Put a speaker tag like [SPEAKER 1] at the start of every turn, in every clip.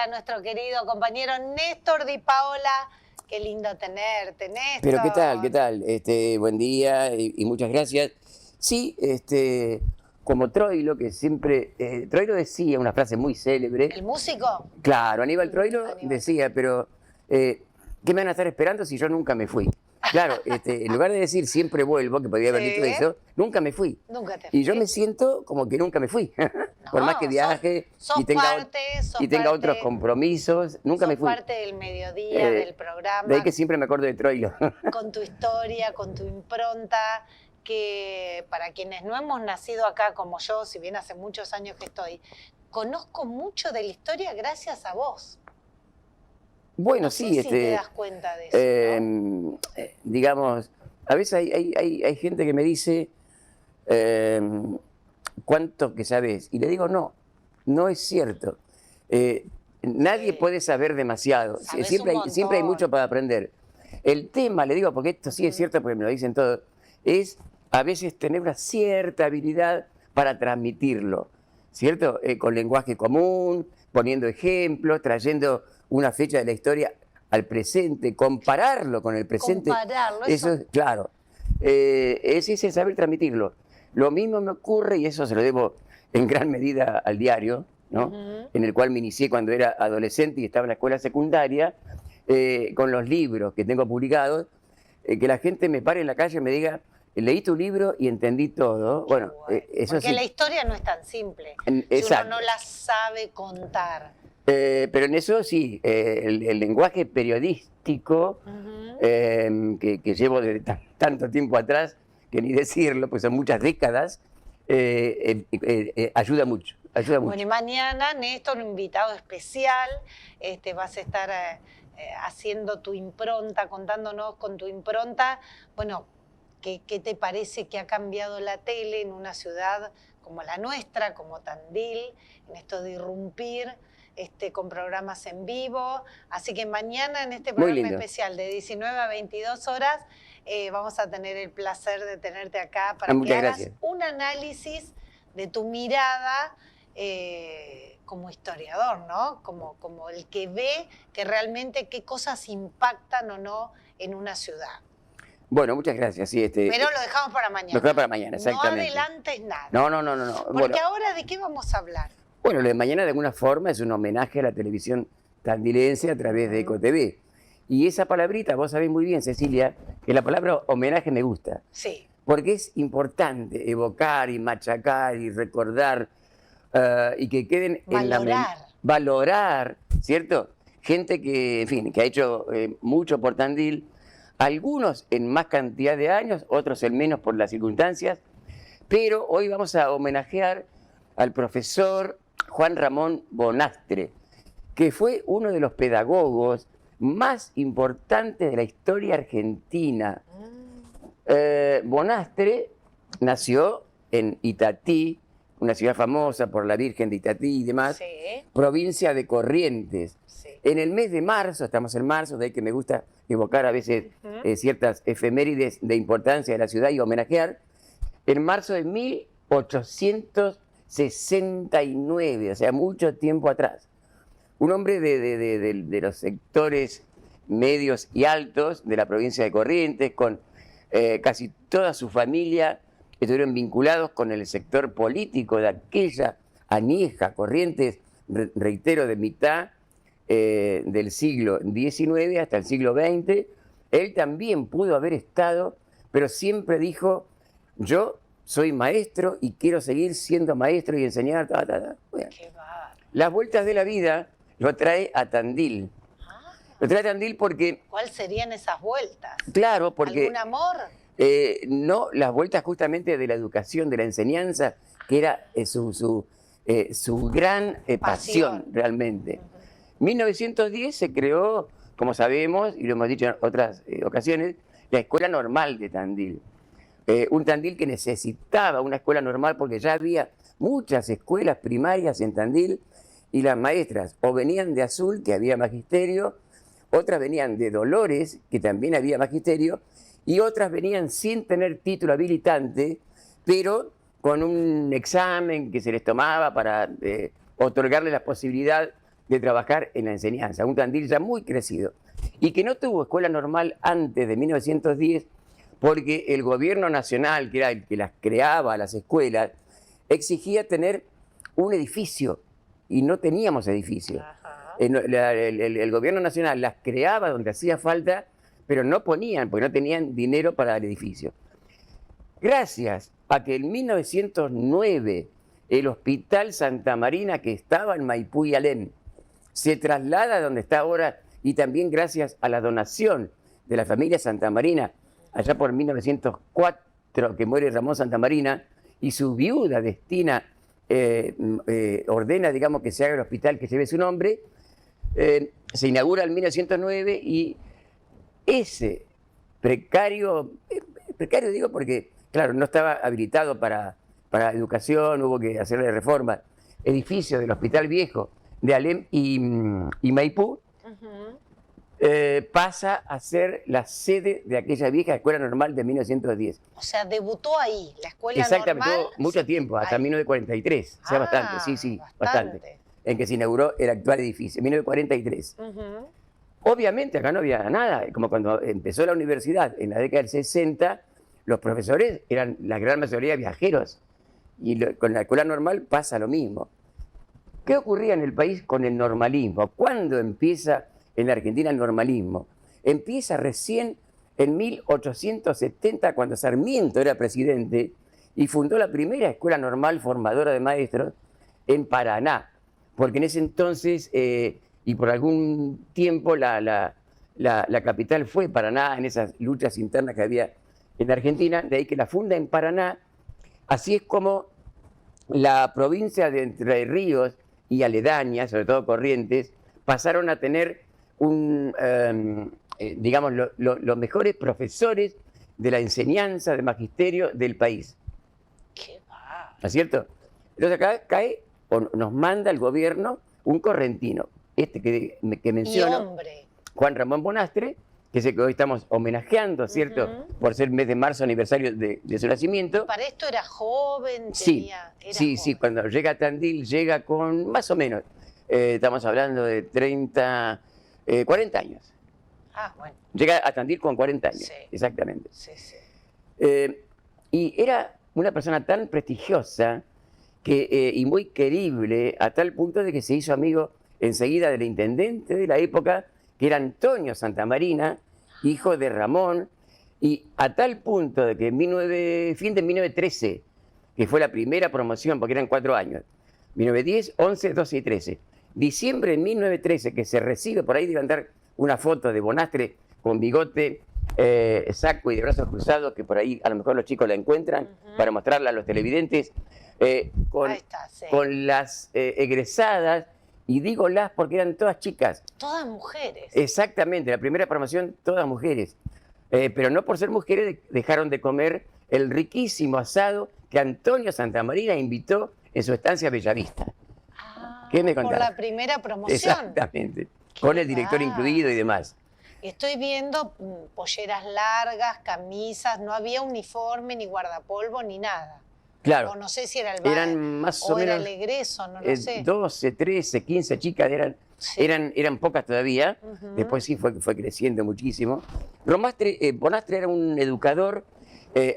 [SPEAKER 1] a nuestro querido compañero Néstor Di Paola. Qué lindo tenerte, Néstor.
[SPEAKER 2] Pero ¿qué tal? ¿Qué tal? Buen día y muchas gracias. Sí, como Troilo, que siempre... Troilo decía una frase muy célebre.
[SPEAKER 1] ¿El músico?
[SPEAKER 2] Claro, Aníbal Troilo
[SPEAKER 1] Aníbal.
[SPEAKER 2] decía, pero ¿qué me van a estar esperando si yo nunca me fui? Claro, en lugar de decir siempre vuelvo, que podría haber dicho eso, nunca me fui.
[SPEAKER 1] Nunca te
[SPEAKER 2] Y yo
[SPEAKER 1] fuiste.
[SPEAKER 2] me siento como que nunca me fui. Por más que viaje
[SPEAKER 1] sos
[SPEAKER 2] y tenga
[SPEAKER 1] parte,
[SPEAKER 2] otros compromisos, nunca me fui.
[SPEAKER 1] parte del mediodía, del programa.
[SPEAKER 2] De ahí que siempre me acuerdo de Troilo.
[SPEAKER 1] Con tu historia, con tu impronta, que para quienes no hemos nacido acá como yo, si bien hace muchos años que estoy, conozco mucho de la historia gracias a vos.
[SPEAKER 2] Bueno,
[SPEAKER 1] No
[SPEAKER 2] sí,
[SPEAKER 1] sé si te das cuenta de eso, ¿no?
[SPEAKER 2] Digamos, a veces hay gente que me dice cuánto que sabes, y le digo no es cierto. Nadie puede saber demasiado,
[SPEAKER 1] Sabés
[SPEAKER 2] siempre hay mucho para aprender. El tema, le digo, porque esto sí es cierto, porque me lo dicen todos, es a veces tener una cierta habilidad para transmitirlo, ¿cierto? Con lenguaje común, poniendo ejemplos, trayendo una fecha de la historia al presente, compararlo con el presente. Eso es, claro, es ese saber transmitirlo. Lo mismo me ocurre, y eso se lo debo en gran medida al diario, ¿no? En el cual me inicié cuando era adolescente y estaba en la escuela secundaria, con los libros que tengo publicados, que la gente me pare en la calle y me diga, leí tu libro y entendí todo. Bueno, eso
[SPEAKER 1] porque
[SPEAKER 2] sí.
[SPEAKER 1] la historia no es tan simple, si
[SPEAKER 2] Exacto.
[SPEAKER 1] uno no la sabe contar.
[SPEAKER 2] Pero en eso sí, el lenguaje periodístico que llevo desde tanto tiempo atrás, que ni decirlo, pues son muchas décadas, ayuda mucho.
[SPEAKER 1] Bueno, y mañana, Néstor, un invitado especial, vas a estar haciendo tu impronta, contándonos con tu impronta, bueno, ¿qué te parece que ha cambiado la tele en una ciudad como la nuestra, como Tandil, en esto de irrumpir con programas en vivo? Así que mañana en este programa especial de 19 a 22 horas vamos a tener el placer de tenerte acá para que hagas un análisis de tu mirada como historiador, ¿no? Como el que ve que realmente qué cosas impactan o no en una ciudad.
[SPEAKER 2] Bueno, muchas gracias. Sí,
[SPEAKER 1] pero lo dejamos para mañana.
[SPEAKER 2] Lo dejamos para mañana, exactamente.
[SPEAKER 1] No adelantes nada.
[SPEAKER 2] No.
[SPEAKER 1] Porque
[SPEAKER 2] bueno,
[SPEAKER 1] ahora, ¿de qué vamos a hablar?
[SPEAKER 2] Bueno, lo de mañana de alguna forma es un homenaje a la televisión tandilense a través de EcoTV. Y esa palabrita, vos sabés muy bien, Cecilia, que la palabra homenaje me gusta.
[SPEAKER 1] Sí.
[SPEAKER 2] Porque es importante evocar y machacar y recordar y que queden en la valorar, ¿cierto? Gente que, en fin, que ha hecho mucho por Tandil, algunos en más cantidad de años, otros en menos por las circunstancias, pero hoy vamos a homenajear al profesor Juan Ramón Bonastre, que fue uno de los pedagogos más importantes de la historia argentina. Bonastre nació en Itatí, una ciudad famosa por la Virgen de Itatí y demás, provincia de Corrientes. En el mes de marzo, estamos en marzo, de ahí que me gusta evocar a veces ciertas efemérides de importancia de la ciudad y homenajear, en marzo de 1869, o sea, mucho tiempo atrás. Un hombre de los sectores medios y altos de la provincia de Corrientes, con casi toda su familia estuvieron vinculados con el sector político de aquella añeja Corrientes, reitero, de mitad del siglo XIX hasta el siglo XX. Él también pudo haber estado, pero siempre dijo, yo soy maestro y quiero seguir siendo maestro y enseñar. Bueno, las vueltas de la vida lo trae a Tandil. Lo trae a Tandil porque...
[SPEAKER 1] ¿Cuáles serían esas vueltas?
[SPEAKER 2] Claro, porque...
[SPEAKER 1] ¿Algún amor?
[SPEAKER 2] No, las vueltas justamente de la educación, de la enseñanza, que era su gran pasión realmente. 1910 se creó, como sabemos, y lo hemos dicho en otras ocasiones, la Escuela Normal de Tandil. Un Tandil que necesitaba una escuela normal porque ya había muchas escuelas primarias en Tandil y las maestras o venían de Azul, que había magisterio, otras venían de Dolores, que también había magisterio, y otras venían sin tener título habilitante, pero con un examen que se les tomaba para otorgarles la posibilidad de trabajar en la enseñanza, un Tandil ya muy crecido, y que no tuvo escuela normal antes de 1910, porque el gobierno nacional, que era el que las creaba, las escuelas, exigía tener un edificio, y no teníamos edificio. El gobierno nacional las creaba donde hacía falta, pero no ponían, porque no tenían dinero para el edificio. Gracias a que en 1909 el Hospital Santa Marina, que estaba en Maipú y Alem, se traslada a donde está ahora, y también gracias a la donación de la familia Santa Marina, allá por 1904, que muere Ramón Santa Marina, y su viuda destina, ordena, digamos, que se haga el hospital que lleve su nombre, se inaugura en 1909, y ese precario digo porque, claro, no estaba habilitado para educación, hubo que hacerle reforma, edificio del Hospital Viejo de Alem y Maipú, pasa a ser la sede de aquella vieja escuela normal de 1910.
[SPEAKER 1] O sea, debutó ahí, la escuela
[SPEAKER 2] Exactamente,
[SPEAKER 1] normal.
[SPEAKER 2] tuvo mucho tiempo, hasta 1943, o sea, bastante, sí, bastante, en que se inauguró el actual edificio, 1943. Obviamente acá no había nada, como cuando empezó la universidad en la década del 60, los profesores eran la gran mayoría viajeros, y con la escuela normal pasa lo mismo. ¿Qué ocurría en el país con el normalismo? ¿Cuándo empieza en la Argentina el normalismo? Empieza recién en 1870, cuando Sarmiento era presidente y fundó la primera escuela normal formadora de maestros en Paraná, porque en ese entonces, y por algún tiempo, la capital fue Paraná, en esas luchas internas que había en Argentina, de ahí que la funda en Paraná. Así es como la provincia de Entre Ríos y aledañas, sobre todo Corrientes, pasaron a tener digamos, los mejores profesores de la enseñanza de magisterio del país.
[SPEAKER 1] ¡Qué va!
[SPEAKER 2] ¿No es cierto? Entonces acá cae, o nos manda el gobierno, un correntino, que menciono,
[SPEAKER 1] hombre.
[SPEAKER 2] Juan Ramón Bonastre, que es el que hoy estamos homenajeando, ¿cierto? Por ser el mes de marzo, aniversario de su nacimiento.
[SPEAKER 1] Para esto era joven,
[SPEAKER 2] Sí, cuando llega a Tandil, llega con más o menos, estamos hablando de 40 años.
[SPEAKER 1] Ah, bueno.
[SPEAKER 2] Llega a Tandil con 40 años,
[SPEAKER 1] Sí.
[SPEAKER 2] exactamente.
[SPEAKER 1] Sí, sí.
[SPEAKER 2] Y era una persona tan prestigiosa y muy querible, a tal punto de que se hizo amigo enseguida del intendente de la época, que era Antonio Santamarina, hijo de Ramón, y a tal punto de que fin de 1913, que fue la primera promoción, porque eran 4 años, 1910, 11, 12 y 13. Diciembre de 1913, que se recibe, por ahí debe andar una foto de Bonastre con bigote, saco y de brazos cruzados, que por ahí a lo mejor los chicos la encuentran, para mostrarla a los televidentes, con las egresadas, y digo las porque eran todas chicas.
[SPEAKER 1] Todas mujeres.
[SPEAKER 2] Exactamente, la primera promoción, todas mujeres. Pero no por ser mujeres dejaron de comer el riquísimo asado que Antonio Santamarina invitó en su estancia a Bellavista. ¿Qué me contás?
[SPEAKER 1] Por la primera promoción.
[SPEAKER 2] Exactamente, con el director incluido y demás.
[SPEAKER 1] Estoy viendo polleras largas, camisas, no había uniforme, ni guardapolvo, ni nada.
[SPEAKER 2] Claro.
[SPEAKER 1] O no sé si era el
[SPEAKER 2] eran más o menos,
[SPEAKER 1] era el egreso, no lo sé.
[SPEAKER 2] 12, 13, 15 chicas, eran pocas todavía. Después sí fue creciendo muchísimo. Bonastre era un educador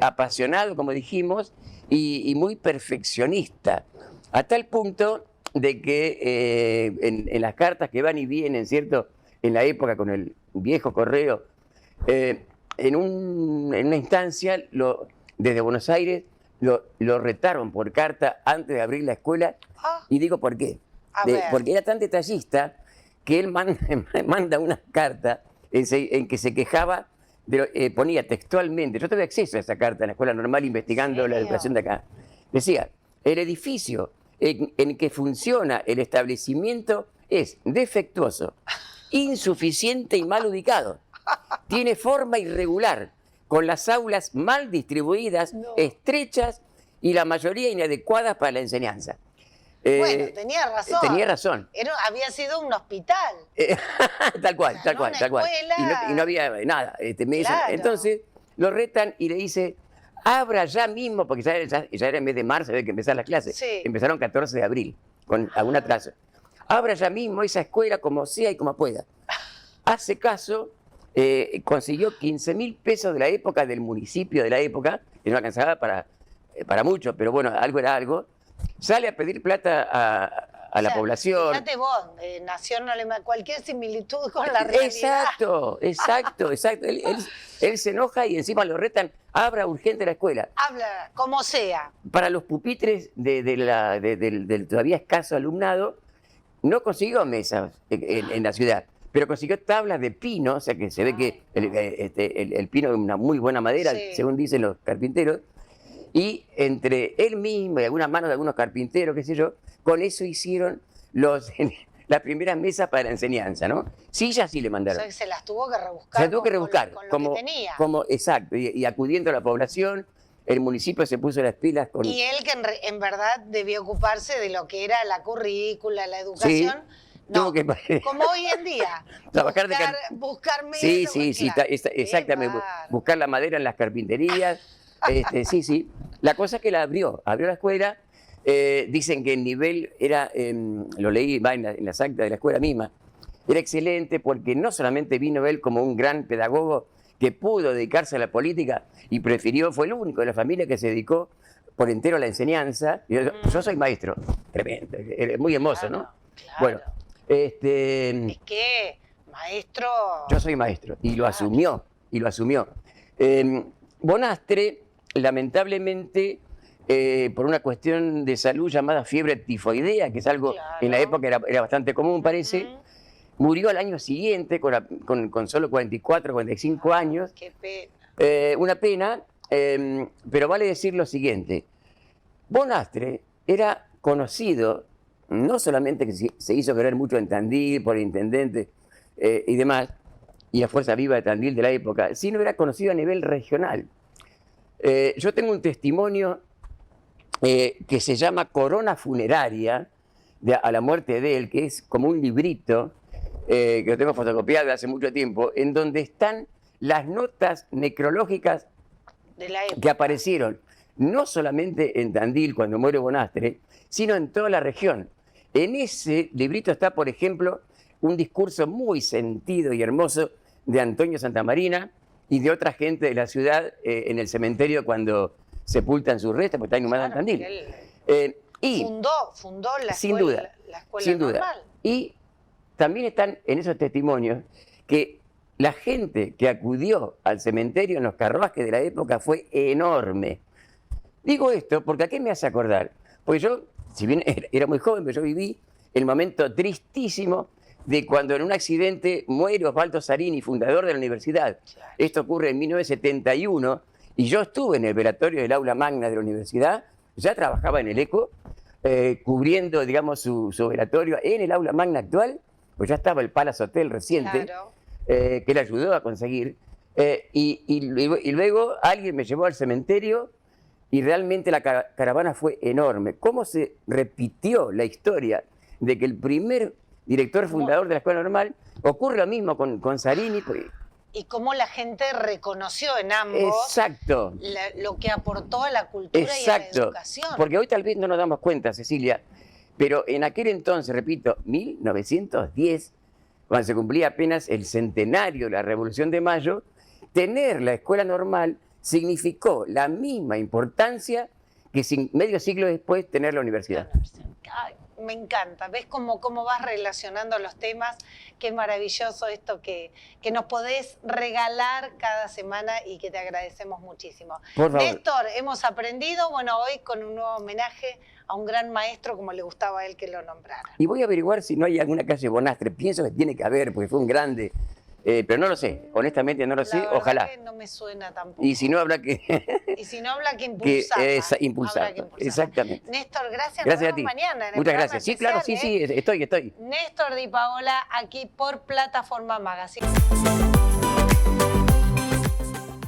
[SPEAKER 2] apasionado, como dijimos, y muy perfeccionista, a tal punto de que en las cartas que van y vienen, ¿cierto?, en la época con el viejo correo, en una instancia, desde Buenos Aires, lo retaron por carta antes de abrir la escuela. Y digo por qué. Porque era tan detallista que él manda una carta en que se quejaba, ponía textualmente, yo tuve acceso a esa carta en la escuela normal investigando la educación de acá. Decía, el edificio en que funciona el establecimiento es defectuoso, insuficiente y mal ubicado. Tiene forma irregular, con las aulas mal distribuidas, estrechas y la mayoría inadecuadas para la enseñanza.
[SPEAKER 1] Bueno, tenía razón.
[SPEAKER 2] Tenía razón.
[SPEAKER 1] Había sido un hospital.
[SPEAKER 2] Tal cual. Y no había nada.
[SPEAKER 1] Claro.
[SPEAKER 2] Entonces lo retan y le dice, abra ya mismo, porque ya era en mes de marzo, había que empezar las clases.
[SPEAKER 1] Sí.
[SPEAKER 2] Empezaron 14 de abril, con algún atraso. abra ya mismo esa escuela como sea y como pueda. Hace caso, consiguió 15.000 pesos de la época, del municipio de la época, que no alcanzaba para mucho, pero bueno, algo era algo. Sale a pedir plata a la población.
[SPEAKER 1] Fíjate vos, Nación no le cualquier similitud con la realidad.
[SPEAKER 2] Exacto. Él se enoja y encima lo retan, abra urgente la escuela.
[SPEAKER 1] Habla, como sea.
[SPEAKER 2] Para los pupitres del todavía escaso alumnado, no consiguió mesas en la ciudad, pero consiguió tablas de pino, o sea que se ve que el pino es una muy buena madera,
[SPEAKER 1] Sí.
[SPEAKER 2] según dicen los carpinteros, y entre él mismo y algunas manos de algunos carpinteros, qué sé yo, con eso hicieron las primeras mesas para la enseñanza, ¿no? Sillas sí le
[SPEAKER 1] O
[SPEAKER 2] mandaron.
[SPEAKER 1] sea, que se las tuvo que rebuscar.
[SPEAKER 2] Se las tuvo que rebuscar,
[SPEAKER 1] con lo que tenía.
[SPEAKER 2] exacto, y acudiendo a la población, el municipio se puso las pilas con...
[SPEAKER 1] Y él que en verdad debía ocuparse de lo que era la currícula, la educación. No,
[SPEAKER 2] tuvo que...
[SPEAKER 1] como hoy en día.
[SPEAKER 2] Trabajar
[SPEAKER 1] buscar medios.
[SPEAKER 2] Sí, exactamente. Buscar la madera en las carpinterías. Sí. La cosa es que abrió la escuela. Dicen que el nivel era, lo leí en las actas de la escuela misma, era excelente porque no solamente vino él como un gran pedagogo que pudo dedicarse a la política y fue el único de la familia que se dedicó por entero a la enseñanza. Yo soy maestro, tremendo, muy hermoso,
[SPEAKER 1] Claro,
[SPEAKER 2] ¿no?
[SPEAKER 1] claro.
[SPEAKER 2] Bueno,
[SPEAKER 1] Es que, maestro.
[SPEAKER 2] yo soy maestro y lo asumió. Bonastre, lamentablemente, por una cuestión de salud llamada fiebre tifoidea, que es algo en la época era bastante común, parece, murió al año siguiente con solo 44, 45 años.
[SPEAKER 1] Qué pena.
[SPEAKER 2] Una pena, pero vale decir lo siguiente. Bonastre era conocido, no solamente que se hizo querer mucho en Tandil por el intendente y demás, y la fuerza viva de Tandil de la época, sino era conocido a nivel regional. Yo tengo un testimonio que se llama Corona Funeraria a la muerte de él, que es como un librito que lo tengo fotocopiado de hace mucho tiempo, en donde están las notas necrológicas
[SPEAKER 1] De la época.
[SPEAKER 2] que aparecieron no solamente en Tandil cuando muere Bonastre, sino en toda la región. En ese librito está, por ejemplo, un discurso muy sentido y hermoso de Antonio Santamarina y de otra gente de la ciudad en el cementerio cuando sepultan sus restos, porque está inhumada en Tandil.
[SPEAKER 1] Y fundó la
[SPEAKER 2] sin
[SPEAKER 1] escuela,
[SPEAKER 2] duda,
[SPEAKER 1] la escuela
[SPEAKER 2] sin duda.
[SPEAKER 1] normal.
[SPEAKER 2] Y también están en esos testimonios que la gente que acudió al cementerio en los carruajes de la época fue enorme. Digo esto porque ¿a qué me hace acordar? Porque yo, si bien era muy joven, pero yo viví el momento tristísimo de cuando en un accidente muere Osvaldo Zarini, fundador de la universidad.
[SPEAKER 1] Claro.
[SPEAKER 2] Esto ocurre en 1971 y yo estuve en el velatorio del aula magna de la universidad, ya trabajaba en el ECO, cubriendo, digamos, su velatorio en el aula magna actual, pues ya estaba el Palace Hotel reciente,
[SPEAKER 1] Claro.
[SPEAKER 2] que él ayudó a conseguir, y luego alguien me llevó al cementerio y realmente la caravana fue enorme. ¿Cómo se repitió la historia de que el primer director fundador de la Escuela Normal ocurre lo mismo con Zarini?
[SPEAKER 1] Y cómo la gente reconoció en ambos
[SPEAKER 2] Exacto.
[SPEAKER 1] lo que aportó a la cultura y a la educación.
[SPEAKER 2] Porque hoy tal vez no nos damos cuenta, Cecilia, pero en aquel entonces, repito, 1910, cuando se cumplía apenas el centenario de la Revolución de Mayo, tener la Escuela Normal significó la misma importancia que medio siglo después tener la universidad.
[SPEAKER 1] Ay, me encanta. ¿Ves cómo vas relacionando los temas? Qué maravilloso esto que nos podés regalar cada semana y que te agradecemos muchísimo.
[SPEAKER 2] Por favor.
[SPEAKER 1] Néstor, hemos aprendido, bueno, hoy con un nuevo homenaje a un gran maestro como le gustaba a él que lo nombrara.
[SPEAKER 2] Y voy a averiguar si no hay alguna calle Bonastre. Pienso que tiene que haber, porque fue un grande. Pero no lo sé, honestamente no lo sé,
[SPEAKER 1] verdad
[SPEAKER 2] ojalá.
[SPEAKER 1] Que no me suena tampoco.
[SPEAKER 2] Y si no, habrá que...
[SPEAKER 1] Y si no, habrá que impulsar. Habrá que impulsar.
[SPEAKER 2] Exactamente.
[SPEAKER 1] Néstor, gracias.
[SPEAKER 2] Gracias
[SPEAKER 1] Nos
[SPEAKER 2] a ti.
[SPEAKER 1] vemos mañana en el
[SPEAKER 2] Muchas
[SPEAKER 1] programa
[SPEAKER 2] gracias. Sí, claro, sí,
[SPEAKER 1] especial,
[SPEAKER 2] sí, estoy.
[SPEAKER 1] Néstor Di Paola, aquí por Plataforma Magazine.